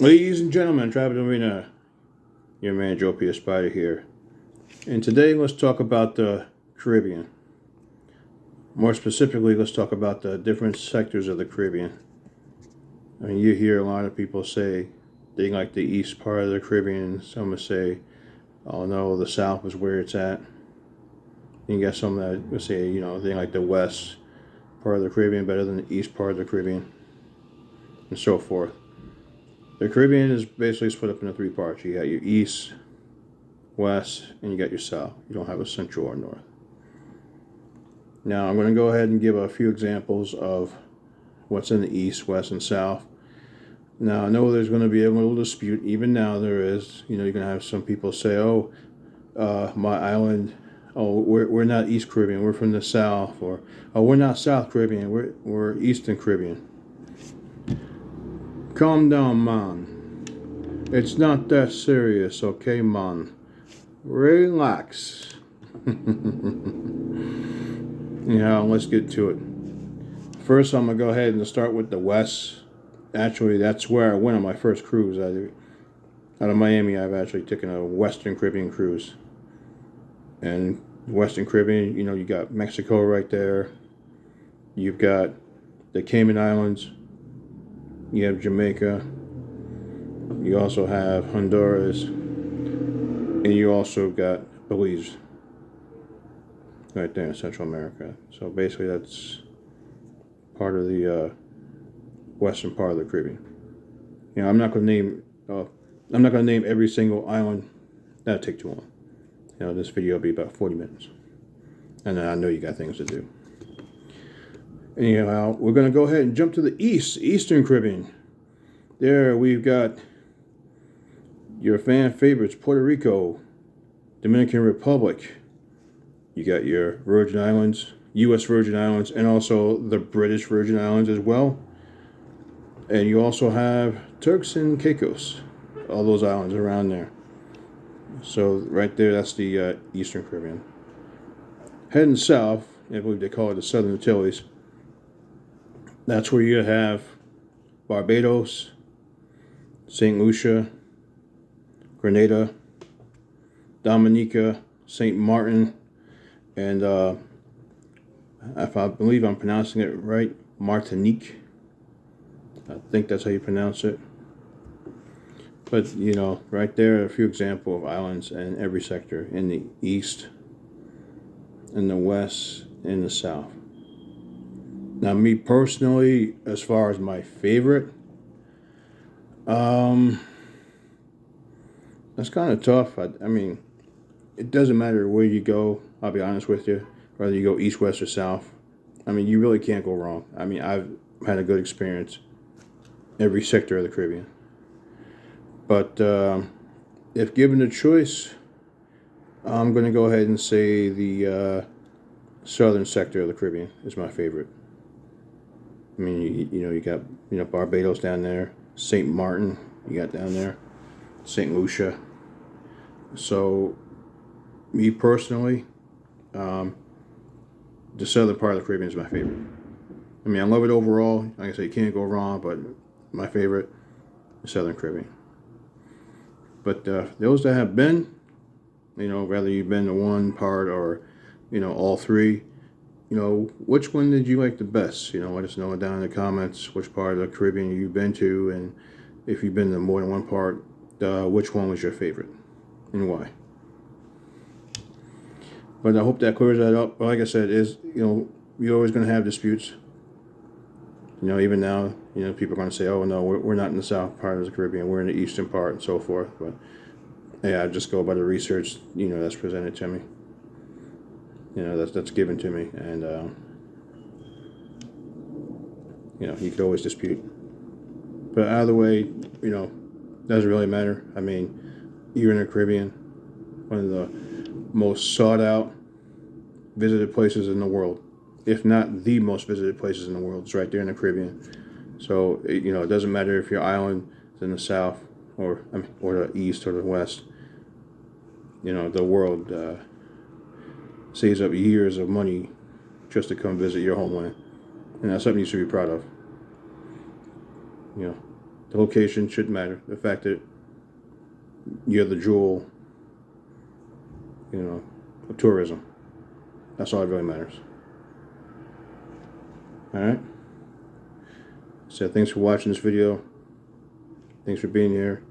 Ladies and gentlemen, Travis Arena, your man Joe P. Spider here. And today let's talk about the Caribbean. More specifically, let's talk about the different sectors of the Caribbean. I mean, you hear a lot of people say they like the east part of the Caribbean. Some will say, oh no, the south is where it's at. You got some that will say, they like the west part of the Caribbean better than the east part of the Caribbean, and so forth. The Caribbean is basically split up into three parts. You got your east, west, and you got your south. You don't have a central or north. Now I'm going to go ahead and give a few examples of what's in the east, west, and south. Now I know there's going to be a little dispute. Even now there is. You're going to have some people say, "Oh, my island. Oh, we're not East Caribbean. We're from the south." Or, "Oh, we're not South Caribbean. We're Eastern Caribbean." Calm down, man. It's not that serious, okay, man? Relax. Let's get to it. First, I'm going to go ahead and start with the West. Actually, that's where I went on my first cruise. Out of Miami, I've actually taken a Western Caribbean cruise. And Western Caribbean, you got Mexico right there. You've got the Cayman Islands. You have Jamaica. You also have Honduras. And you also got Belize right there in Central America. So basically that's part of the western part of the Caribbean. I'm not going to name every single island. That'll take too long. This video will be about 40 minutes. And I know you got things to do. Anyhow, we're going to go ahead and jump to the Eastern Caribbean. There we've got your fan favorites, Puerto Rico, Dominican Republic. You got your Virgin Islands, U.S. Virgin Islands, and also the British Virgin Islands as well. And you also have Turks and Caicos, all those islands around there. So right there, that's the Eastern Caribbean. Heading south, I believe they call it the Southern Antilles. That's where you have Barbados, St. Lucia, Grenada, Dominica, St. Martin, and if I believe I'm pronouncing it right, Martinique. I think that's how you pronounce it. But, right there are a few examples of islands in every sector, in the east, in the west, in the south. Now, me personally, as far as my favorite, that's kind of tough. I mean, it doesn't matter where you go, I'll be honest with you, whether you go east, west, or south. I mean, you really can't go wrong. I mean, I've had a good experience every sector of the Caribbean. But if given the choice, I'm going to go ahead and say the southern sector of the Caribbean is my favorite. I mean, you got Barbados down there, St. Martin, you got down there, St. Lucia. So, me personally, the southern part of the Caribbean is my favorite. I mean, I love it overall. Like I say, you can't go wrong, but my favorite, the Southern Caribbean. But those that have been, whether you've been to one part or, all three, which one did you like the best? Let us know down in the comments which part of the Caribbean you've been to, and if you've been to more than one part, which one was your favorite and why. But I hope that clears that up. But like I said, you're always going to have disputes. Even now, people are going to say, "Oh no, we're not in the south part of the Caribbean. We're in the eastern part," and so forth. But yeah, I just go by the research, that's presented to me. That's given to me, and you could always dispute. But either way, doesn't really matter. I mean, you're in the Caribbean, one of the most sought out, visited places in the world. If not the most visited places in the world, it's right there in the Caribbean. So, it doesn't matter if your island is in the south or the east or the west. The world saves up years of money just to come visit your homeland. And that's something you should be proud of. The location shouldn't matter. The fact that you're the jewel, of tourism. That's all that really matters. Alright? So thanks for watching this video. Thanks for being here.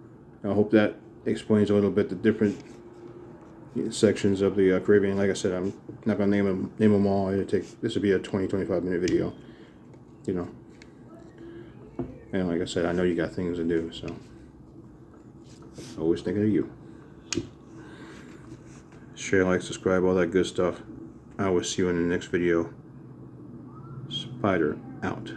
I hope that explains a little bit the different sections of the Caribbean. Like I said, I'm not going to name them all. This will be a 20-25 minute video. And like I said, I know you got things to do, so always thinking of you. Share, like, subscribe, all that good stuff. I will see you in the next video. Spider out.